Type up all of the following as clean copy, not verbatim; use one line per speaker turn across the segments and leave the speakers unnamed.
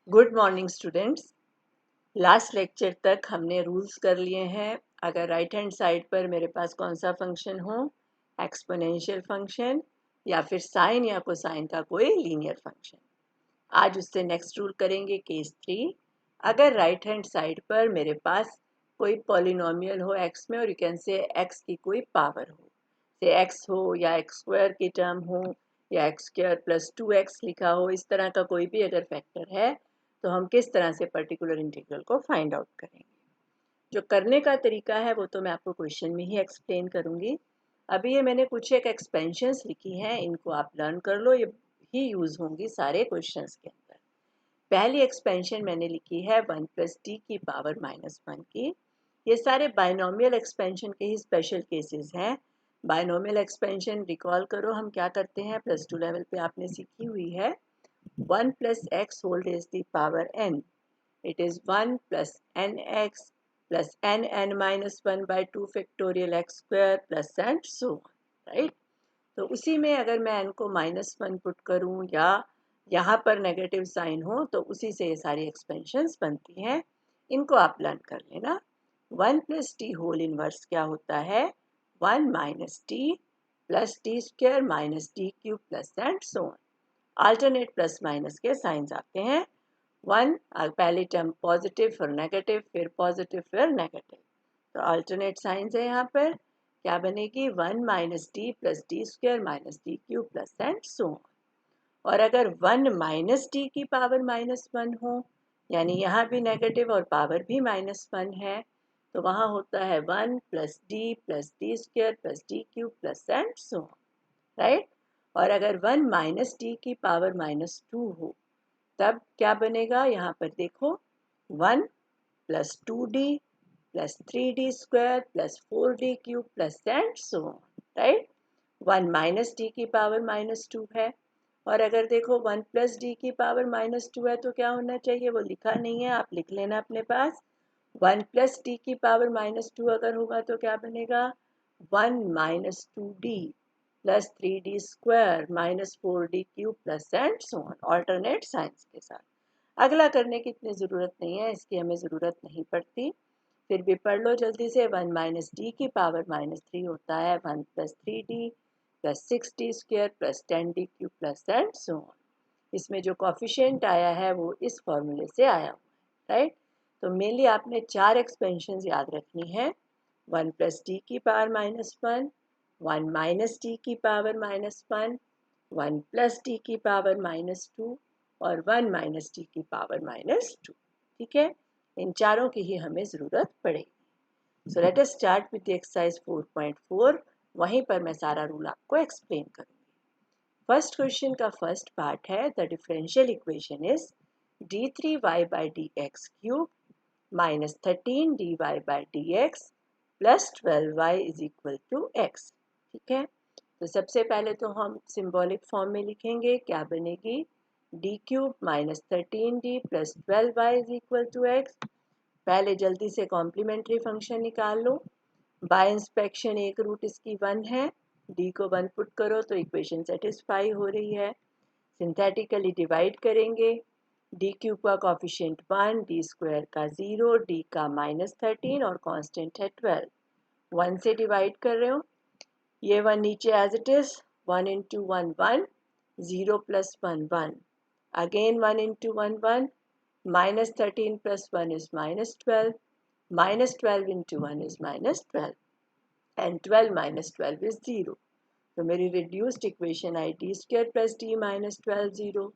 Good morning students. Last lecture तक हमने rules कर लिए हैं। अगर राइट हैंड साइड पर मेरे पास कौन सा फंक्शन हो, एक्सपोनेंशियल फंक्शन या फिर साइन या कोसाइन का कोई लीनियर फंक्शन। आज उससे नेक्स्ट रूल करेंगे केस 3। अगर राइट हैंड साइड पर मेरे पास कोई पॉलिनोमियल हो एक्स में और यू कैन से एक्स की कोई पावर हो, से एक्स हो या एक्स स्क्वायर की टर्म हो या एक्स स्क्वायर प्लस 2x लिखा हो, इस तरह का कोई भी अगर फैक्टर है तो हम किस तरह से पर्टिकुलर इंटीग्रल को फाइंड आउट करेंगे। जो करने का तरीका है वो तो मैं आपको क्वेश्चन में ही एक्सप्लेन करूंगी। अभी ये मैंने कुछ एक एक्सपेंशंस लिखी हैं, इनको आप लर्न कर लो, ये ही यूज होंगी सारे क्वेश्चंस के अंदर। पहली एक्सपेंशन मैंने लिखी है 1 प्लस टी की पावर -1 की। ये सारे बाइनोमियल एक्सपेंशन के ही स्पेशल केसेस हैं। बाइनोमियल एक्सपेंशन रिकॉल करो, हम क्या करते हैं, +2 लेवल पे आपने सीखी हुई है। 1 plus x whole raised to the power n. It is 1 plus nx plus n minus 1 by 2 factorial x square plus and so on. Right? तो उसी में अगर मैं n को -1 पुट करूं या यहाँ पर नेगेटिव साइन हो तो उसी से ये सारी एक्सपेंशंस बनती हैं। इनको आप लर्न कर लेना। 1 प्लस टी होल इनवर्स क्या होता है, 1 minus T plus T square minus T cube plus and so on. Alternate plus minus के साइंस आते हैं। 1 पहली टर्म पॉजिटिव फिर नेगेटिव फिर पॉजिटिव फिर नेगेटिव, तो अल्टरनेट साइंस है यहाँ पर। क्या बनेगी, 1 minus T plus T square minus T cube plus and so on. और अगर 1 माइनस टी की पावर -1 हो, यानी यहाँ भी नेगेटिव और पावर भी -1 है, तो वहाँ होता है 1 plus T square plus T cube plus and so on. Right? और अगर 1 माइनस टी की पावर -2 हो, तब क्या बनेगा, यहाँ पर देखो, 1 plus 2d plus 3d square plus 4d cube plus and so on. Right? 1 minus D की पावर -2 है, और अगर देखो 1 प्लस डी की पावर -2 है तो क्या होना चाहिए, वो लिखा नहीं है, आप लिख लेना अपने पास। 1 प्लस डी की पावर -2 अगर होगा तो क्या बनेगा, 1 minus 2d plus 3d square minus 4d cube plus and so on, alternate science के साथ। अगला करने की इतनी ज़रूरत नहीं है, इसकी हमें ज़रूरत नहीं पड़ती, फिर भी पढ़ लो जल्दी से। 1 माइनस डी की पावर -3 होता है 1 plus 3d plus 6d square plus 10d cube plus and so on. इसमें जो कॉफिशिएंट आया है वो इस फॉर्मूले से आया हुआ है। राइट? तो मेनली आपने 4 एक्सपेंशन याद रखनी है। 1 प्लस डी की पावर -1, 1 माइनस डी की पावर -1, 1 प्लस डी की पावर -2 और 1 माइनस डी की पावर -2। ठीक है, इन चारों की ही हमें ज़रूरत पड़ेगी। So let us start with the exercise 4.4। वहीं पर मैं सारा रूल आपको एक्सप्लेन करूंगी। फर्स्ट क्वेश्चन का फर्स्ट पार्ट है, the differential equation is d3y by d x cube minus 13dy by d x plus 12y is equal to x। ठीक है, तो सबसे पहले तो हम सिंबॉलिक फॉर्म में लिखेंगे, क्या बनेगी, d cube minus 13d plus 12y is equal to x। पहले जल्दी से कॉम्प्लीमेंट्री फंक्शन निकाल लो। बाय इंस्पेक्शन एक रूट इसकी 1 है, डी को 1 पुट करो तो इक्वेशन सेटिस्फाई हो रही है। सिंथेटिकली डिवाइड करेंगे, डी क्यूब का कॉफिशिएंट 1, डी स्क्वायर का 0, डी का -13 और कांस्टेंट है 12। 1 से डिवाइड कर रहे हो, ये 1 नीचे as it is, 1 into 1 1, 0 plus 1 1, again 1 into 1 1, -13 plus 1 is -12, -12 into 1 is -12 and 12 minus 12 is 0। तो मेरी reduced equation I D square plus D minus 12 0।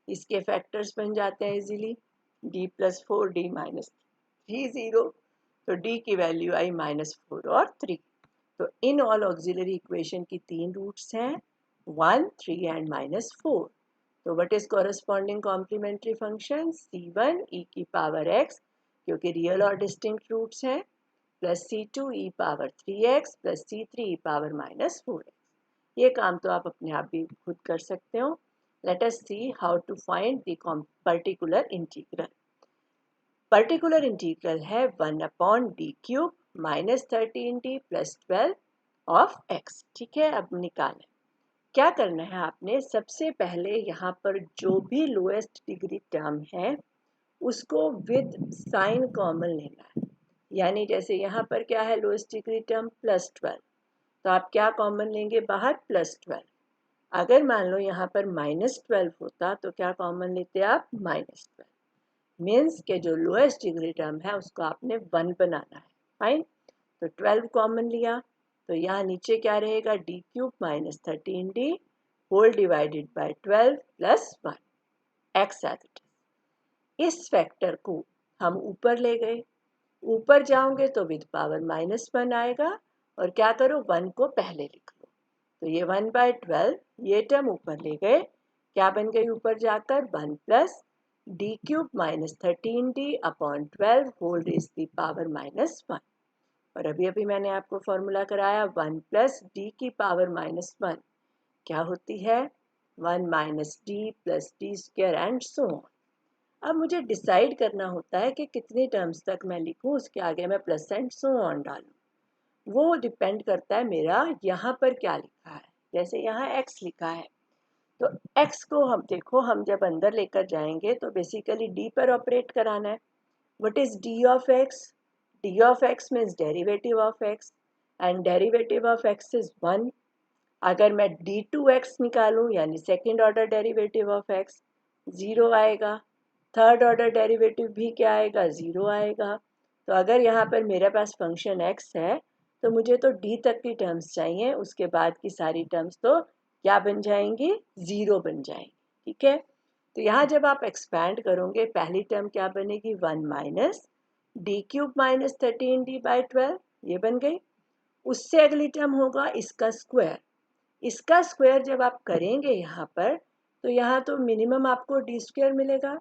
इसके फैक्टर्स बन जाते हैं easily, D plus 4 D minus 3 0, तो डी की वैल्यू आई -4 और 3। तो इन ऑल ऑक्सिलरी इक्वेशन की 3 रूट्स हैं, 1 3 एंड -4। तो what is corresponding complementary function, c1 e की पावर x, क्योंकि रियल और डिस्टिंक्ट रूट्स हैं, plus c2 e power 3x plus c3 e power -4x। ये काम तो आप अपने आप भी खुद कर सकते हो। Let us see how to find the particular integral. Particular integral है 1 upon d cube minus 13d plus 12 of x। ठीक है, अब निकालें। क्या करना है आपने, सबसे पहले यहाँ पर जो भी लोएस्ट डिग्री टर्म है उसको विद साइन कॉमन लेना है। यानी जैसे यहाँ पर क्या है, लोएस्ट डिग्री टर्म +12, तो आप क्या कॉमन लेंगे बाहर, +12। अगर मान लो यहाँ पर -12 होता तो क्या कॉमन लेते आप, -12। मीन्स के जो लोएस्ट डिग्री टर्म है उसको आपने 1 बनाना है। फाइन, तो 12 कॉमन लिया, तो यहाँ नीचे क्या रहेगा, d³ - 13d whole divided by 12 + 1 x as it is. इस फैक्टर को हम ऊपर ले गए, ऊपर जाओगे तो विद पावर -1 आएगा, और क्या करो, 1 को पहले लिख लो, तो ये 1/12 ये टर्म ऊपर ले गए, क्या बन गई ऊपर जाकर, 1 + d³ - 13d अपॉन 12 होल रेज़ दी पावर -1। और अभी अभी मैंने आपको फॉर्मूला कराया, 1 + d की पावर -1 क्या होती है, 1 - d + d² and so on. अब मुझे डिसाइड करना होता है कि कितनी टर्म्स तक मैं लिखूं, उसके आगे मैं प्लस एंड सो ऑन डालूं। वो डिपेंड करता है मेरा यहाँ पर क्या लिखा है। जैसे यहाँ x लिखा है, तो x को हम देखो, हम जब अंदर लेकर जाएंगे तो बेसिकली d पर ऑपरेट कराना है। What is d of x, d of x means derivative of x, and derivative of x is 1। अगर मैं d2x निकालूं यानी second order derivative of x, 0 आएगा। थर्ड ऑर्डर डेरिवेटिव भी क्या आएगा, 0 आएगा। तो अगर यहाँ पर मेरे पास फंक्शन x है तो मुझे तो d तक की टर्म्स चाहिए, उसके बाद की सारी टर्म्स तो क्या बन जाएंगी, 0 बन जाएंगी। ठीक है, तो यहाँ जब आप एक्सपैंड करोगे, पहली टर्म क्या बनेगी, 1 - d³ - 13d/12, ये बन गई। उससे अगली टर्म होगा इसका स्क्वायर। इसका स्क्वायर जब आप करेंगे यहाँ पर, तो यहाँ तो मिनिमम आपको d² मिलेगा,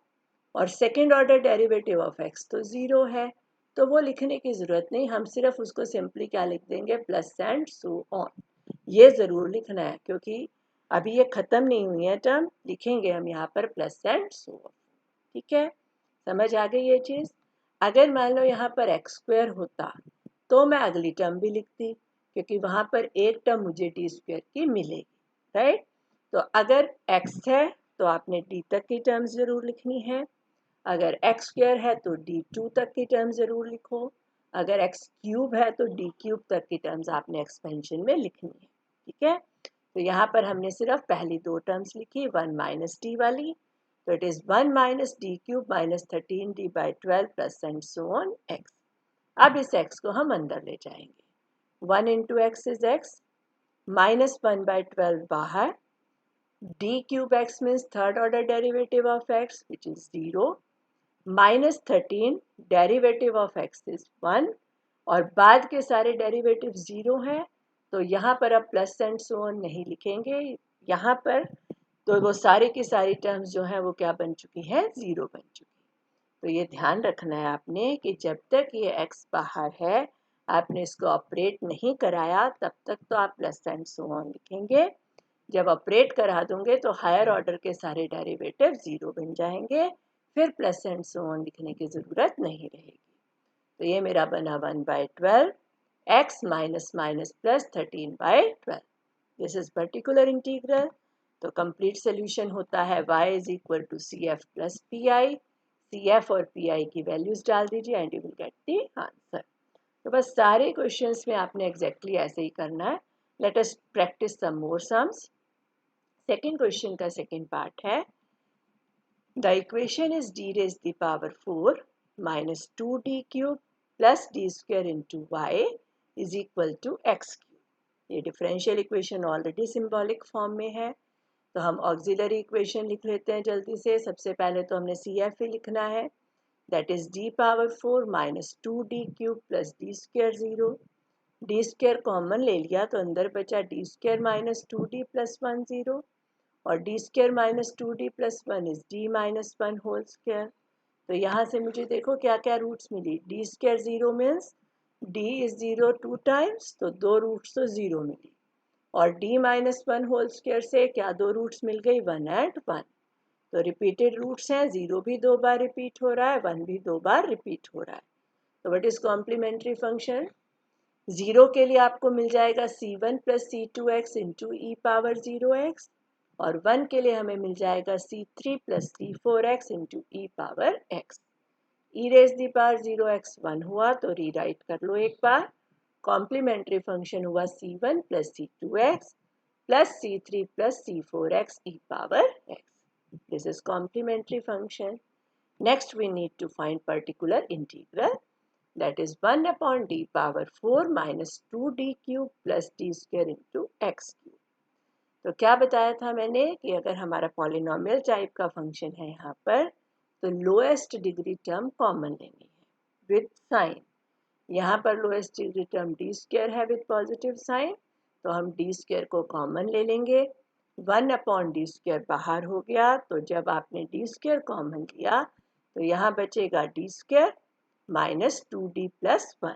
और second order derivative of x तो 0 है, तो वो लिखने की ज़रूरत नहीं, हम सिर्फ उसको सिंपली क्या लिख देंगे, प्लस एंड सो ऑन। ये ज़रूर लिखना है क्योंकि अभी ये ख़त्म नहीं हुई है टर्म, लिखेंगे हम यहाँ पर प्लस एंड सो ऑन। ठीक है, समझ आ गई ये चीज़। अगर मान लो यहाँ पर x² होता तो मैं अगली टर्म भी लिखती, क्योंकि वहाँ पर एक टर्म मुझे d² की मिलेगी, राइट। तो अगर x है तो आपने d तक की टर्म ज़रूर लिखनी है, अगर x² है तो d2 तक की टर्म ज़रूर लिखो, अगर x³ है तो d³ तक की टर्म्स आपने एक्सपेंशन में लिखनी है। ठीक है, तो यहाँ पर हमने सिर्फ पहली दो टर्म्स लिखी, 1 - d वाली, तो it is 1 - d³ - 13d/12 plus and so on x। अब इस x को हम अंदर ले जाएंगे, 1 इंटू एक्स इज x, -1/12 बाहर, d³ x means third order derivative of x which is 0, -13 derivative of x is 1, और बाद के सारे डेरिवेटिव 0 हैं, तो यहाँ पर अब प्लस एंड सो ऑन नहीं लिखेंगे यहाँ पर, तो वो सारी की सारी टर्म्स जो हैं वो क्या बन चुकी हैं, 0 बन चुकी। तो ये ध्यान रखना है आपने कि जब तक ये x बाहर है, आपने इसको ऑपरेट नहीं कराया, तब तक तो आप प्लस एंड सो ऑन लिखेंगे। जब ऑपरेट करा दूंगे तो हायर ऑर्डर के सारे डेरिवेटिव 0 बन जाएंगे, फिर प्लस एंड सो ऑन लिखने की ज़रूरत नहीं रहेगी। तो ये मेरा बना 1/12 x minus minus plus 13/12। This is particular integral. तो कंप्लीट सोल्यूशन होता है y is equal to CF plus PI। CF और PI की वैल्यूज डाल दीजिए and you will get the answer. तो बस सारे क्वेश्चंस में आपने एग्जैक्टली ऐसे ही करना है। लेट अस प्रैक्टिस सम मोर सम्स। सेकेंड क्वेश्चन का सेकेंड पार्ट है, the equation is d raised the power 4 minus 2d cube plus d square into y is equal to x cube। ये differential equation already symbolic form में है, तो हम auxiliary equation लिख लेते हैं जल्दी से। सबसे पहले तो हमने CF ही लिखना है, that is d power 4 minus 2d cube plus d square 0। d square common ले लिया तो अंदर बचा d square minus 2d plus 1 0, और d square minus 2d plus 1 is d minus 1 whole square. तो यहाँ से मुझे देखो क्या क्या रूट्स मिली, d square 0 means d is 0 2 times, तो दो रूट्स तो 0 मिली, और d माइनस 1 होल स्क्वायर से क्या दो रूट्स मिल गई, 1 एंड 1। तो रिपीटेड रूट्स हैं, 0 भी दो बार रिपीट हो रहा है, 1 भी दो बार रिपीट हो रहा है। तो व्हाट इज कॉम्प्लीमेंट्री फंक्शन, 0 के लिए आपको मिल जाएगा c1 plus c2x into e power 0x, और 1 के लिए हमें मिल जाएगा c3 plus c4x into e power x। e raise the power 0x 1 हुआ तो रीराइट कर लो एक बार। कॉम्प्लीमेंट्री फंक्शन हुआ c1 plus c2x plus c3 plus c4x e power x. This is complementary function. Next we need to find particular integral, that is 1 upon d power 4 minus 2d cube plus d square into x cube. तो क्या बताया था मैंने कि अगर हमारा polynomial type का function है यहाँ पर तो लोएस्ट डिग्री टर्म कॉमन लेनी है विद साइन। यहाँ पर lowest degree term d square है विद पॉजिटिव साइन, तो हम डी स्क्वायर को कॉमन ले लेंगे। 1 अपॉन डी स्क्वायर बाहर हो गया, तो जब आपने डी स्क्वायर कॉमन लिया तो यहाँ बचेगा D square minus 2d plus 1,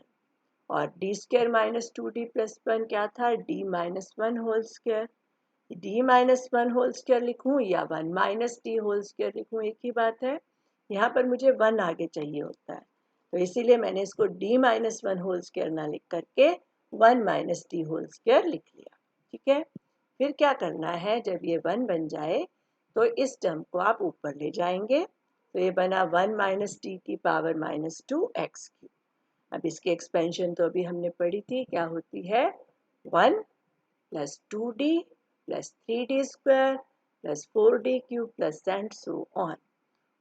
और D square minus 2d plus 1 क्या था, d minus 1 whole square. d minus 1 whole square लिखूँ या 1 माइनस d होल स्क्वायर लिखूँ, एक ही बात है। यहाँ पर मुझे 1 आगे चाहिए होता है, तो इसीलिए मैंने इसको d माइनस 1 होल स्क्वायर ना लिख करके 1 माइनस d होल स्क्वायर लिख लिया। ठीक है, फिर क्या करना है, जब ये 1 बन जाए तो इस टर्म को आप ऊपर ले जाएंगे, तो ये बना 1 माइनस डी की पावर माइनस 2x क्यूब। अब इसकी एक्सपेंशन तो अभी हमने पढ़ी थी, क्या होती है, 1 plus 2d plus 3d square plus 4d cube plus and so on.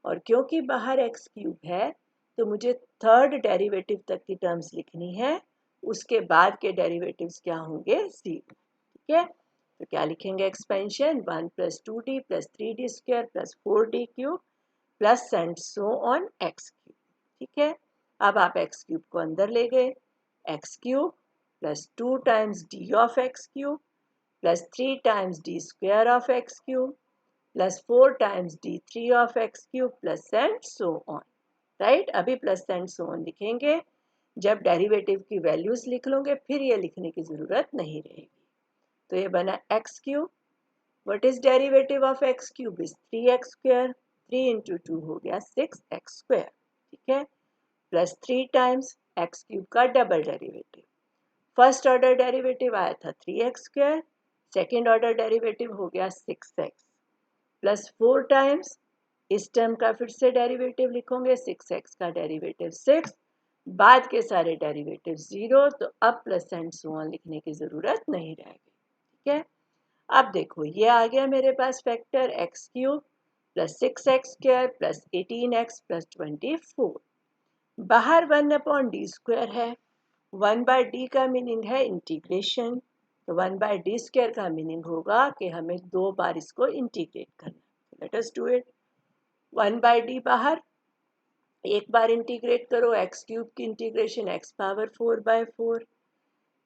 और क्योंकि बाहर x क्यूब है तो मुझे थर्ड डेरिवेटिव तक की टर्म्स लिखनी है, उसके बाद के डेरिवेटिव्स क्या होंगे, 0। ठीक है, तो क्या लिखेंगे, expansion 1 plus 2d plus 3d square plus 4d cube plus and so on x cube. ठीक है, अब आप x क्यूब को अंदर ले गए, x cube plus 2 times d of x cube plus 3 times d square of x cube plus 4 times d3 of x cube plus and so on. Right, अभी plus and so on लिखेंगे, जब derivative की values लिख लोगे फिर ये लिखने की जरूरत नहीं रहेगी। तो ये बना x cube, what is derivative of x cube is 3x square, 3 into 2 हो गया 6x स्क्वायर। ठीक है, प्लस 3 टाइम्स x क्यूब का double derivative, first order derivative आया था 3x square, second order derivative हो गया 6x प्लस 4 टाइम्स इस टर्म का फिर से डेरिवेटिव लिखोगे, 6x का डेरिवेटिव 6, बाद के सारे डेरिवेटिव 0, तो अब प्लस एंड सो ऑन लिखने की जरूरत नहीं रहेगी। ठीक है, अब देखो ये आ गया मेरे पास factor x cube plus 6x square plus 18x plus 24। बाहर 1 अपॉन डी स्क्वायर है, 1 बाय डी का मीनिंग है इंटीग्रेशन, तो 1 बाय डी स्क्वायर का मीनिंग होगा कि हमें 2 बार इसको इंटीग्रेट करना। Let us do it. 1 by D बाहर, एक बार इंटीग्रेट करो, एक्स क्यूब की integration x power 4 by 4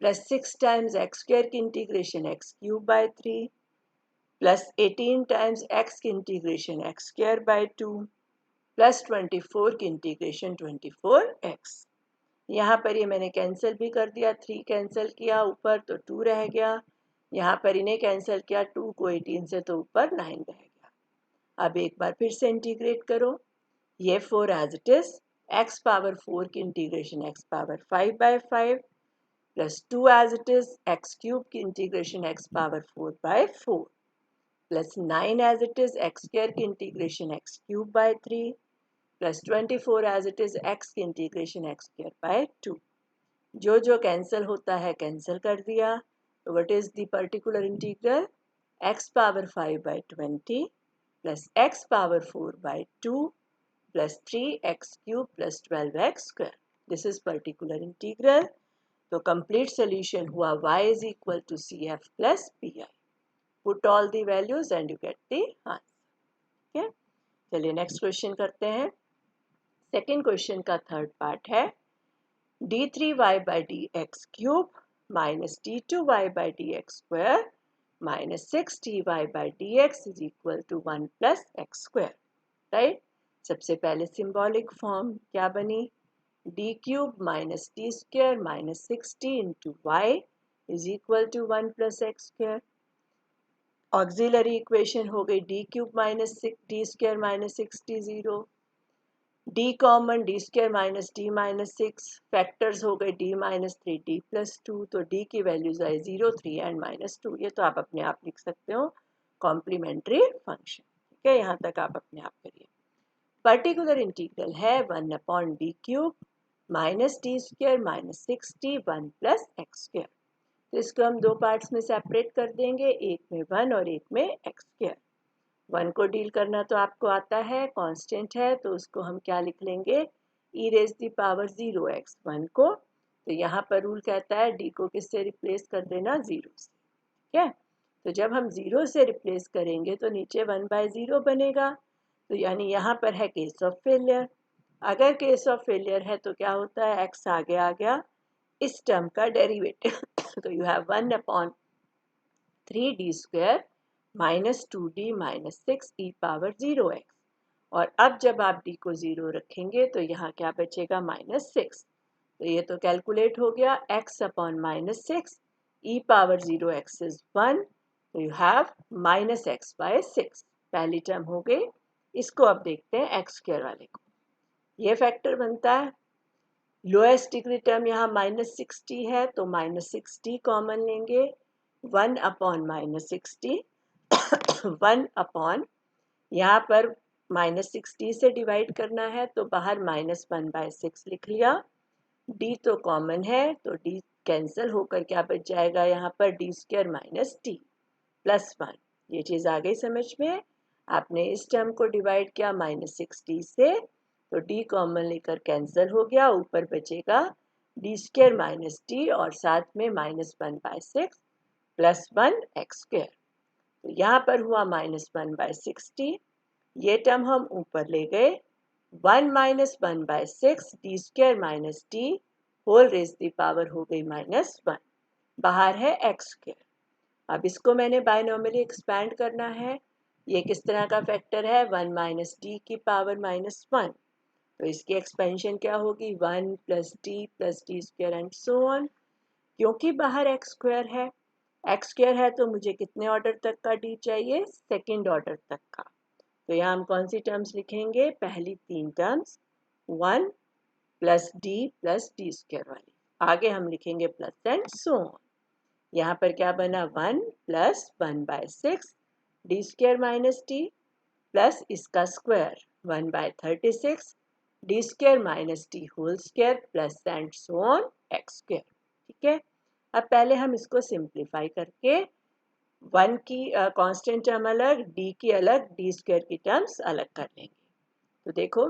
plus 6 times x square की integration x cube by 3 plus 18 times x की integration x square by 2 plus 24 की इंटीग्रेशन 24x। यहाँ पर ये मैंने कैंसिल भी कर दिया, 3 कैंसिल किया ऊपर तो 2 रह गया, यहाँ पर इन्हें कैंसिल किया, 2 को 18 से तो ऊपर 9 रह गया। अब एक बार फिर से इंटीग्रेट करो, ये 4 as it is, x power 4 की integration x power 5 by 5 plus 2 as it is, x cube की integration x power 4 by 4 plus 9 as it is, x square की integration x cube by 3 plus 24 as it is, x की integration x square by 2। जो जो cancel होता है cancel कर दिया, तो what is the particular integral, x power 5 by 20 plus x power 4 by 2 plus 3x cube plus 12x square. This is particular integral. तो complete solution हुआ y is equal to CF plus PI। Put all the values and you get the answer. ठीक है, चलिए next question करते हैं। Second question का third part है, d3y by dx cube minus d2y by dx square minus 6dy by dx is equal to 1 plus x square. Right, सबसे पहले symbolic form क्या बनी, d cube minus d square minus 6d into y is equal to 1 plus x square. Auxiliary equation हो गई d cube minus d square minus 6d 0, d common d square minus d minus 6, factors हो गए d minus 3d plus 2, तो d की values आए 0 3 and minus 2। ये तो आप अपने आप लिख सकते हो, कॉम्प्लीमेंट्री फंक्शन। ठीक है, यहाँ तक आप अपने आप करिए। पर्टिकुलर इंटीग्रल है 1/d³ minus d square minus 6d 1 plus x square. तो इसको हम दो पार्ट्स में सेपरेट कर देंगे, एक में 1 और एक में एक्स स्क्वायर। 1 को डील करना तो आपको आता है, कांस्टेंट है, तो उसको हम क्या लिख लेंगे, e rays the power 0x 1 को। तो यहाँ पर रूल कहता है d को किससे रिप्लेस कर देना, 0 से। ठीक है, तो जब हम 0 से रिप्लेस करेंगे तो नीचे 1/0 बनेगा। तो यानी यहाँ पर है केस ऑफ फेलियर। अगर केस ऑफ फेलियर है तो क्या होता है, x आगे आ गया, इस टर्म का डेरिवेटिव तो you have 1/3d² minus 2d minus 6e power 0x। और अब जब आप d को 0 रखेंगे तो यहाँ क्या बचेगा, -6। तो ये तो कैलकुलेट हो गया, x upon -6 e power 0x is 1। तो यू हैव -x/6। पहली टर्म हो गई। इसको अब देखते हैं एक्स स्क्वायर वाले को। ये फैक्टर बनता है, लोएस्ट डिग्री टर्म यहाँ -60 है तो -60 कॉमन लेंगे, 1/-60 1 अपॉन, यहाँ पर -60 से डिवाइड करना है तो बाहर -1/6 लिख लिया। d तो कॉमन है तो d कैंसिल होकर क्या बच जाएगा, यहाँ पर d² माइनस d प्लस 1। ये चीज़ आ गई समझ में। आपने इस टर्म को डिवाइड किया -60 से तो d कॉमन लेकर कैंसिल हो गया, ऊपर बचेगा d² माइनस d और साथ में -1/6 प्लस 1 एक्स स्क्वायर। तो यहाँ पर हुआ -1/60, ये टर्म हम ऊपर ले गए, 1 - 1/6 d² minus d whole raise the power हो गई -1, बाहर है एक्स स्क्वायर। अब इसको मैंने बायनॉमियली एक्सपैंड करना है। ये किस तरह का फैक्टर है, 1 - d की पावर -1। तो इसकी एक्सपेंशन क्या होगी, 1 + d + d² and so on. क्योंकि बाहर एक्स स्क्वायर है, एक्स स्क्वायर है तो मुझे कितने ऑर्डर तक का d चाहिए, सेकेंड ऑर्डर तक का। तो यहाँ हम कौन सी टर्म्स लिखेंगे, पहली 3 टर्म्स 1 + d + d² वाली, आगे हम लिखेंगे प्लस एंड सो ऑन। यहाँ पर क्या बना, 1 + 1/6 d² माइनस d प्लस इसका square 1/36 d² minus d whole square plus and so on x square. ठीक है, अब पहले हम इसको सिंप्लीफाई करके 1 की कांस्टेंट टर्म अलग, d की अलग, d² की टर्म्स अलग कर लेंगे। तो देखो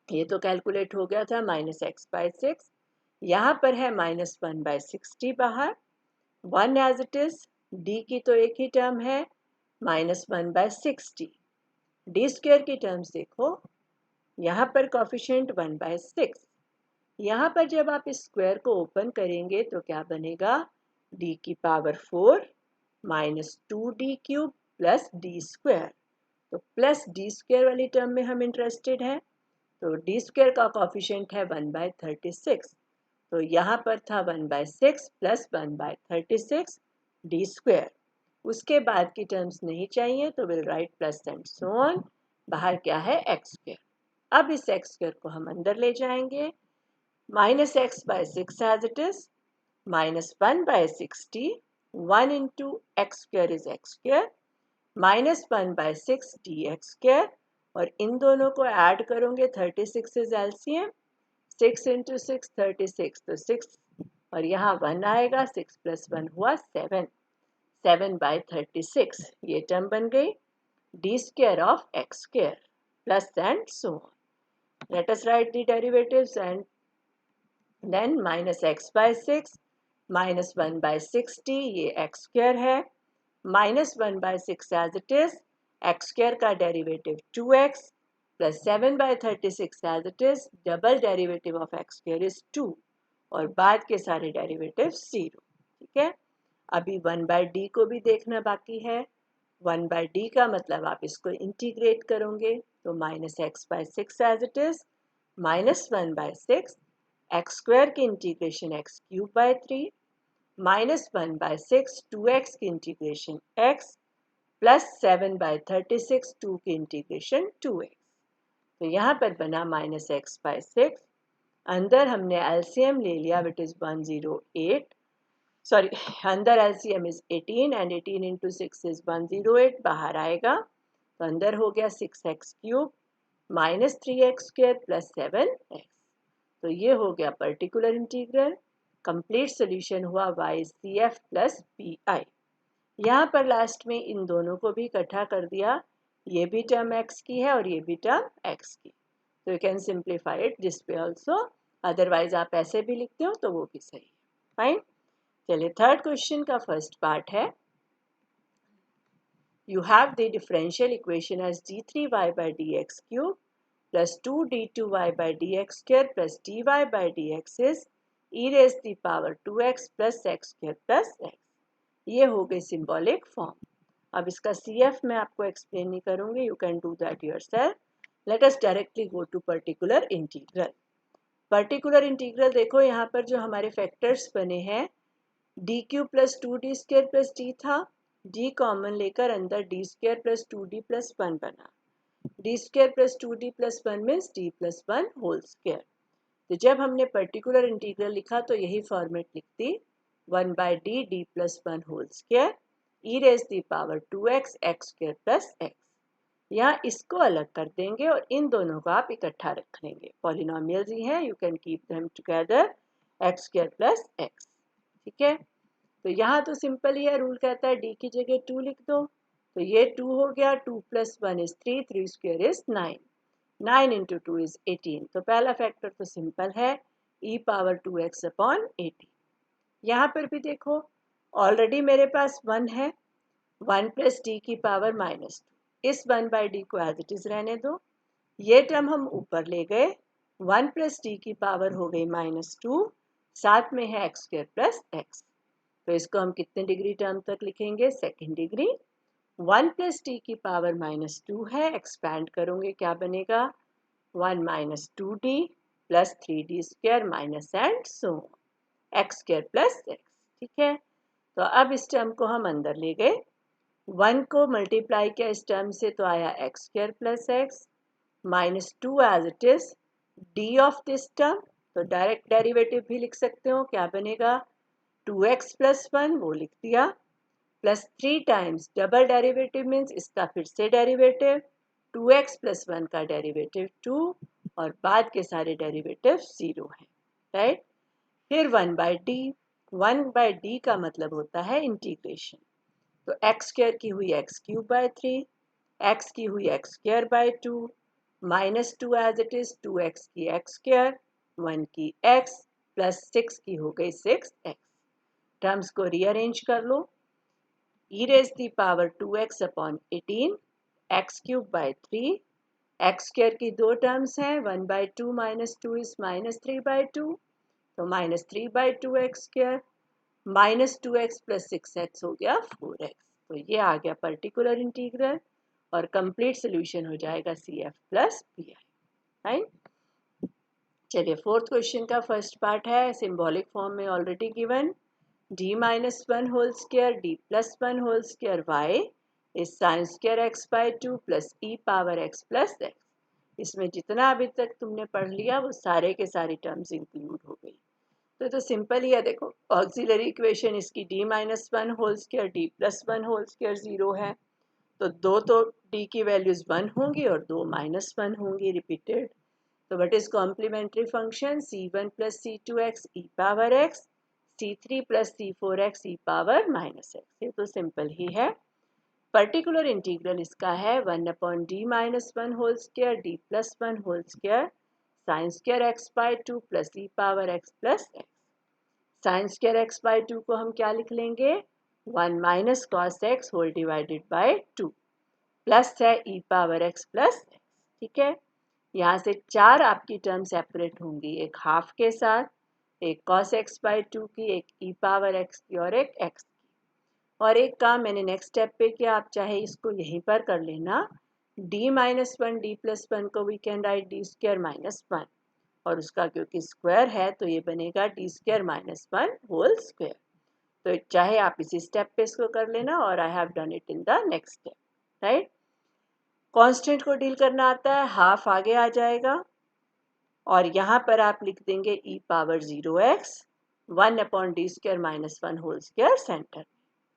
ये तो कैलकुलेट हो गया था, -x/6, यहाँ पर है -1/60 बाहर, 1 एज इट इज, d की तो एक ही टर्म है -1/60, d² की टर्म्स देखो, यहाँ पर कॉफिशिएंट 1/6, यहाँ पर जब आप इस स्क्वायर को ओपन करेंगे तो क्या बनेगा, d की पावर 4 -2d³ प्लस d²। तो प्लस d² वाली टर्म में हम इंटरेस्टेड हैं, तो d² का कॉफिशिएंट है 1/36। तो यहाँ पर था 1/6 प्लस 1/36 d²। उसके बाद की टर्म्स नहीं चाहिए तो will write plus and so on, बाहर क्या है, एक्स स्क्वायर। अब इस एक्स स्क्वायर को हम अंदर ले जाएंगे, -x/6 as it is, -1/60, 1 into x² is x², -1/6 dx², और इन दोनों को ऐड करोगे 36 इज एलसीएम, 6 into 6 36, तो 6 और यहाँ 1 आएगा, 6 + 1 हुआ 7, 7/36 ये टर्म बन गई, d² of x² plus and so on. Let us write the derivatives and then -x/6 -1/60, ये x² है, -1/6 as it is, x² का derivative 2x plus 7/36 as it is, double derivative of x² is 2 और बाद के सारे derivative 0। ठीक है, अभी 1/d को भी देखना बाकी है। 1/d का मतलब आप इसको इंटीग्रेट करोगे तो -x/6 as it is, -1/6 x² की इंटीग्रेशन x³ -1/6 2x की इंटीग्रेशन x प्लस 7/36 2 की इंटीग्रेशन 2x। तो यहाँ पर बना -x/6, अंदर हमने एलसीएम ले लिया विच इज 108, सॉरी अंदर LCM is 18 and 18 into 6 is 108, बाहर आएगा तो अंदर हो गया 6x³ -3x² + 7x। तो ये हो गया पर्टिकुलर इंटीग्रल। कंप्लीट सोल्यूशन हुआ YCF + PI। यहाँ पर लास्ट में इन दोनों को भी इकट्ठा कर दिया, ये भी टर्म x की है और ये भी टर्म x की, तो you can simplify it this way also, otherwise आप ऐसे भी लिखते हो तो वो भी सही है। फाइन। चलिए थर्ड क्वेश्चन का फर्स्ट पार्ट है, you have the differential equation as d3y by dx cube plus 2d2y by dx square plus dy by dx is e raised the power 2x plus x square plus x। ये हो गई symbolic form. अब इसका CF मैं आपको explain नहीं करूंगी, you can do that yourself. Let us directly go to particular integral. Particular integral देखो यहाँ पर जो हमारे फैक्टर्स बने हैं, d cube plus 2d² plus d था, डी कॉमन लेकर अंदर d² प्लस 2d प्लस 1 बना, d² plus 2d plus 1 means d plus 1 whole square. तो जब हमने पर्टिकुलर इंटीग्रल लिखा तो यही फॉर्मेट लिखती, 1/d d plus 1 whole square e raise the power 2x x square plus x। यहाँ इसको अलग कर देंगे और इन दोनों को आप इकट्ठा रख लेंगे, पॉलिनोमियल्स ही हैं, you can keep them together, x square plus x। ठीक है, तो यहाँ तो सिंपल ही है, रूल कहता है d की जगह 2 लिख दो, तो ये 2 हो गया, 2 + 1 is 3, 3 स्क्वायर इज 9, 9 × 2 is 18। तो पहला फैक्टर तो सिंपल है, e पावर 2x/18। यहाँ पर भी देखो ऑलरेडी मेरे पास 1 है, 1 + d की पावर -2, इस 1/d को एज इट इज रहने दो, ये टर्म हम ऊपर ले गए, 1 + d की पावर हो गई -2, साथ में है x स्क्वायर प्लस x। तो इसको हम कितने डिग्री टर्म तक लिखेंगे, सेकेंड डिग्री। 1 + d की पावर -2 है, एक्सपैंड करोगे क्या बनेगा, 1 - 2d plus 3d² minus and so x square plus x। ठीक है, तो अब इस टर्म को हम अंदर ले गए, 1 को मल्टीप्लाई किया इस टर्म से तो आया x square plus x, -2 as it is, d of this term, तो डायरेक्ट डेरिवेटिव भी लिख सकते हो, क्या बनेगा 2x + 1 वो लिख दिया, plus 3 times double derivative means इसका फिर से डेरिवेटिव, 2x + 1 का डेरिवेटिव 2 और बाद के सारे डेरिवेटिव 0 हैं, राइट। फिर 1/d, 1/d का मतलब होता है इंटीग्रेशन, तो x स्क्वायर की हुई x³/3, x की हुई x²/2, -2 as it is, 2x की x², 1 की x, प्लस 6 की हो गई 6x। टर्म्स को रीअरेंज कर लो, e raise the power 2x/18, x³/3, x² की दो टर्म्स हैं, 1/2 - 2 इज -3/2, तो -3/2 x², -2x प्लस 6x हो गया 4x। तो ये आ गया पर्टिकुलर इंटीग्रल और कंप्लीट सोल्यूशन हो जाएगा CF + PI। राइट। चलिए फोर्थ क्वेश्चन का फर्स्ट पार्ट है, सिंबॉलिक फॉर्म में already given, d - 1 whole square d + 1 whole square y is sin² x/2 plus e power x plus x। इसमें जितना अभी तक तुमने पढ़ लिया वो सारे के सारी टर्म्स इंक्लूड हो गई। तो सिंपल ही है, देखो ऑक्सिलरी इक्वेशन इसकी d - 1 whole square d + 1 whole square 0 है, तो दो तो d की वैल्यूज 1 होंगी और दो -1 होंगी रिपीटेड। तो what is complementary function, c1 + c2x e power x, c3 + c4x e power -x। ये तो सिंपल ही है। पर्टिकुलर इंटीग्रल इसका है 1/d - 1 whole square d + 1 whole square sin² x/2 plus e power x plus x। sin² x/2 को हम क्या लिख लेंगे, 1 - cos x whole divided by 2 plus है e power x plus x। ठीक है, यहाँ से 4 आपकी टर्म सेपरेट होंगी, एक हाफ के साथ, एक cos x/2 की, एक e पावर x की और एक x की। और एक काम मैंने नेक्स्ट स्टेप पे किया, आप चाहे इसको यहीं पर कर लेना, d - 1 d + 1 को वी कैन राइट d² - 1 और उसका क्योंकि स्क्वायर है तो ये बनेगा d² - 1 होल स्क्वायर। तो चाहे आप इसी स्टेप पे इसको कर लेना और I have done it in the next step, right. Constant को डील करना आता है, हाफ आगे आ जाएगा और यहाँ पर आप लिख देंगे e power 0x 1/d² - 1 whole square centre.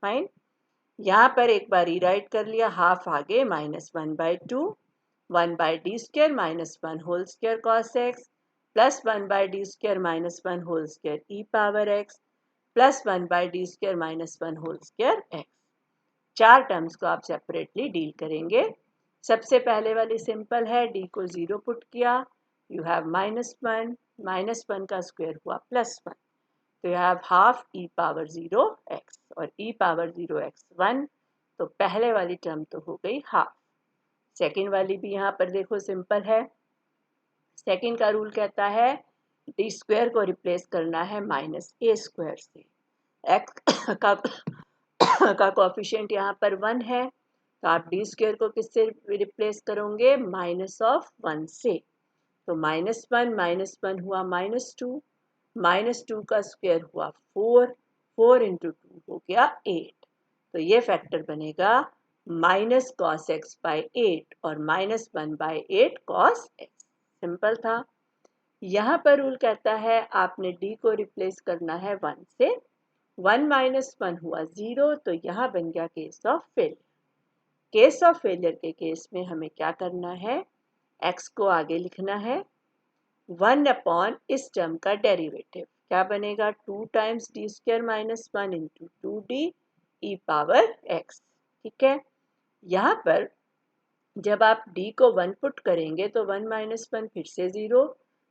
Fine, यहाँ पर एक बार रीराइट कर लिया, हाफ आगे -1/2 1 by d square minus 1 whole square cos x plus 1 by d square minus 1 whole square e power x plus 1 by d square minus 1 whole square x. चार terms को आप separately deal करेंगे। सबसे पहले वाली सिंपल है, D को 0 put किया, यू हैव माइनस वन का स्क्वायर हुआ +1, तो you have half E power 0 x और ई पावर 0 एक्स 1, तो पहले वाली टर्म तो हो गई हाफ। सेकेंड वाली भी यहाँ पर देखो सिंपल है। सेकेंड का रूल कहता है डी स्क्वायर को रिप्लेस करना है माइनस ए स्क्वायर से। एक्स का कोफिशिएंट यहाँ पर 1 है, तो आप डी स्क्वायर को किससे रिप्लेस करोगे? -1 से। तो -1 हुआ -2 का स्क्वायर हुआ 4 इंटू 2 हो गया 8, तो ये फैक्टर बनेगा माइनस कॉस एक्स बाई 8 और -1/8 कॉस एक्स। सिंपल था। यहाँ पर रूल कहता है आपने डी को रिप्लेस करना है 1 से। 1 माइनस 1 हुआ 0, तो यहाँ बन गया case of failure. Case of failure के केस में हमें क्या करना है? एक्स को आगे लिखना है, 1 अपॉन इस टर्म का डेरिवेटिव क्या बनेगा? 2 times D square minus 1 into 2d ई पावर एक्स। ठीक है, यहाँ पर जब आप d को 1 पुट करेंगे तो 1 माइनस 1 फिर से 0,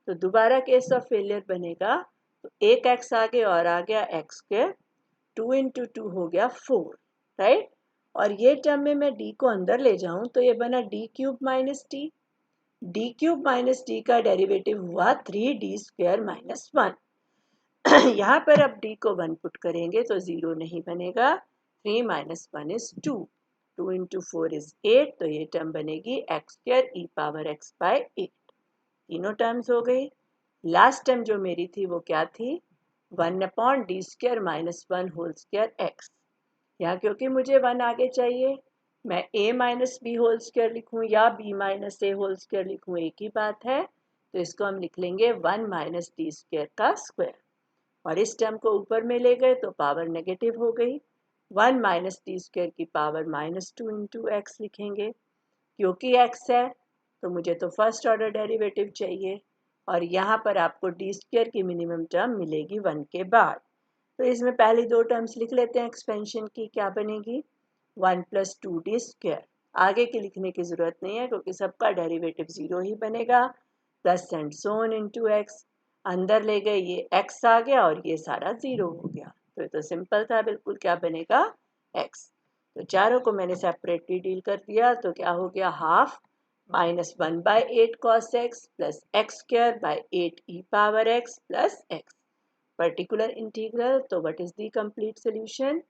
तो दोबारा केस ऑफ फेलियर बनेगा, तो एक एक्स आगे और आ गया एक्स स्क्वायर, 2 इंटू 2 हो गया 4, राइट। और ये टर्म में मैं d को अंदर ले जाऊं तो ये बना d cube minus D. D cube minus D का डेरिवेटिव हुआ 3d स्क्वायर माइनस 1। यहाँ पर अब d को 1 पुट करेंगे तो 0 नहीं बनेगा, 3 माइनस 1 इज 2, 2 इंटू 4 इज 8, तो ये टर्म बनेगी x square E power x by 8। तीनों टर्म्स हो गई। लास्ट टर्म जो मेरी थी वो क्या थी? 1 upon D square minus 1 whole square x. यहाँ क्योंकि मुझे 1 आगे चाहिए, मैं a minus b whole square लिखूँ या b minus a whole square लिखूँ, एक ही बात है, तो इसको हम लिख लेंगे 1 माइनस डी स्क्वायर का स्क्वायर, और इस टर्म को ऊपर में ले गए तो पावर नेगेटिव हो गई। 1 माइनस डी स्क्वायर की पावर -2 इंटू एक्स लिखेंगे। क्योंकि x है तो मुझे तो फर्स्ट ऑर्डर डेरिवेटिव चाहिए, और यहाँ पर आपको डी स्क्वायर की मिनिमम टर्म मिलेगी 1 के बाद। तो इसमें पहली दो टर्म्स लिख लेते हैं एक्सपेंशन की। क्या बनेगी? 1 प्लस 2d स्क्वायर। आगे की लिखने की ज़रूरत नहीं है क्योंकि सबका डेरिवेटिव 0 ही बनेगा, plus and so on into x. अंदर ले गए, ये x आ गया और ये सारा 0 हो गया, तो ये तो सिंपल था बिल्कुल। क्या बनेगा? x। तो चारों को मैंने सेपरेटली डील कर दिया, तो क्या हो गया? Half -1/8 cos x plus x square by 8 e power x plus x। Particular integral, तो what is the complete solution?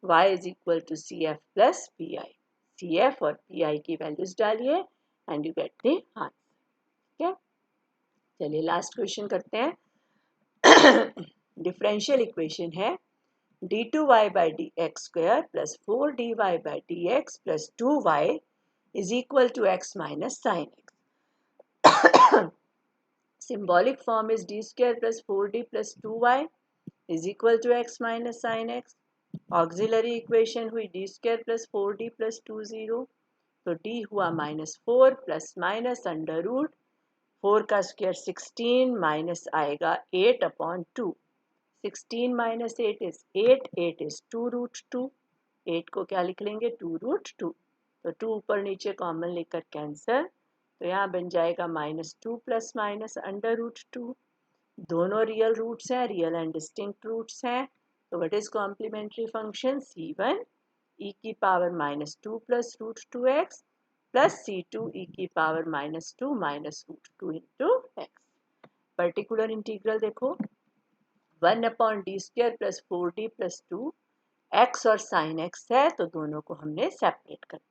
y is equal to C F plus P I. C F और P I की values डालिए and you get the answer. ठीक है, चलिए last question करते हैं। Differential equation है d2y by d x square plus 4dy by d x plus 2y is equal to x minus sine x। Symbolic form is d square plus 4d plus 2y is equal to x minus sin x. Auxiliary equation हुई d square plus 4d plus 20, तो d हुआ -4 plus minus under root 4 का square 16 minus आएगा 8 upon 2। 16 minus 8 is 8, 8 is 2 root 2, 8 को क्या लिख लेंगे? 2 root 2, तो 2 ऊपर नीचे कॉमन लेकर कैंसर, तो यहाँ बन जाएगा -2 प्लस माइनस अंडर रूट 2। दोनों रियल रूट्स हैं, रियल एंड डिस्टिंक्ट रूट्स हैं, तो what is complementary function? c1 e की power -2 plus root 2x plus c2 e की power -2 minus root 2 into x. Particular integral देखो, 1 upon D square plus 4d plus 2 x और sine x है, तो दोनों को हमने सेपरेट कर दिया।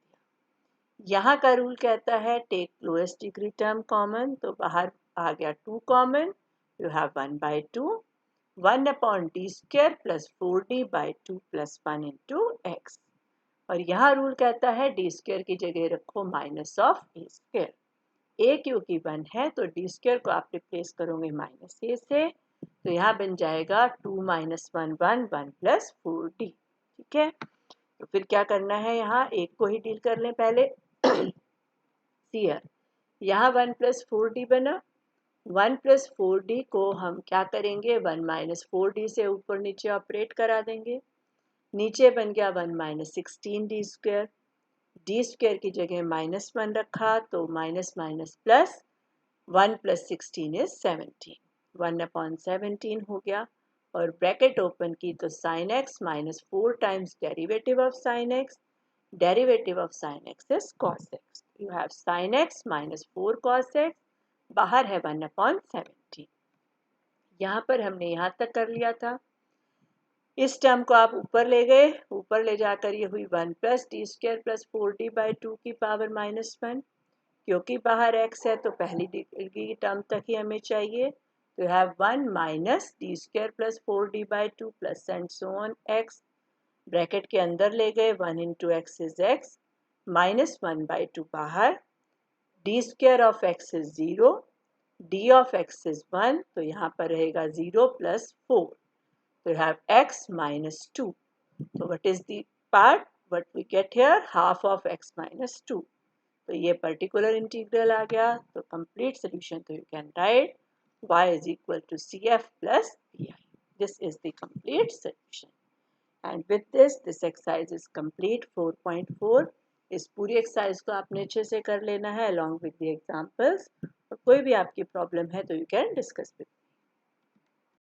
यहाँ का रूल कहता है take lowest degree term common, तो बाहर आ गया 2 common, you have 1/2, 1 upon D square plus 4d by 2 plus 1 into x. और यहाँ रूल कहता है डी स्क्वायर की जगह रखो माइनस ऑफ ए स्क्वायर। ए क्योंकि 1 है तो डी स्क्वायर को आप रिप्लेस करोगे माइनस ए से, तो यहाँ बन जाएगा 2 माइनस 1 1 1 प्लस 4d। ठीक है, तो फिर क्या करना है? यहाँ एक को ही डील कर लें पहले। सीयर यहाँ 1 प्लस 4d बना। 1 प्लस 4d को हम क्या करेंगे, 1 माइनस 4d से ऊपर नीचे ऑपरेट करा देंगे। नीचे बन गया 1 minus 16d square. D square की जगह -1 रखा तो minus minus plus 1 plus 16 is 17। 1/17 हो गया और ब्रैकेट ओपन की तो sine x minus 4 times derivative of sine x. Derivative of sine x is cos x. You have sine x minus 4 cos x, बाहर है 1/17। यहाँ पर हमने यहाँ तक कर लिया था। इस टर्म को आप ऊपर ले गए, ऊपर ले जाकर ये हुई 1 plus D square plus 4d/2 की पावर -1। क्योंकि बाहर x है तो पहली डिग्री की टर्म तक ही हमें चाहिए, तो you have 1 minus d square plus 4d/2 plus and so on x। Bracket के अंदर ले गए, 1 इंटू एक्स इज x, -1/2 बाहर, D square of x is 0, D of x is 1, तो यहाँ पर रहेगा 0 प्लस 4, तो you have x minus 2. So what is the part? What we get here? Half of x minus 2. तो ये particular integral आ गया, तो complete solution तो you can write y is equal to cf plus pi. This is the complete solution. And with this exercise is complete 4.4. इस पूरी exercise को आपने अच्छे से कर लेना है along with the examples. और कोई भी आपकी problem है तो you can discuss with me.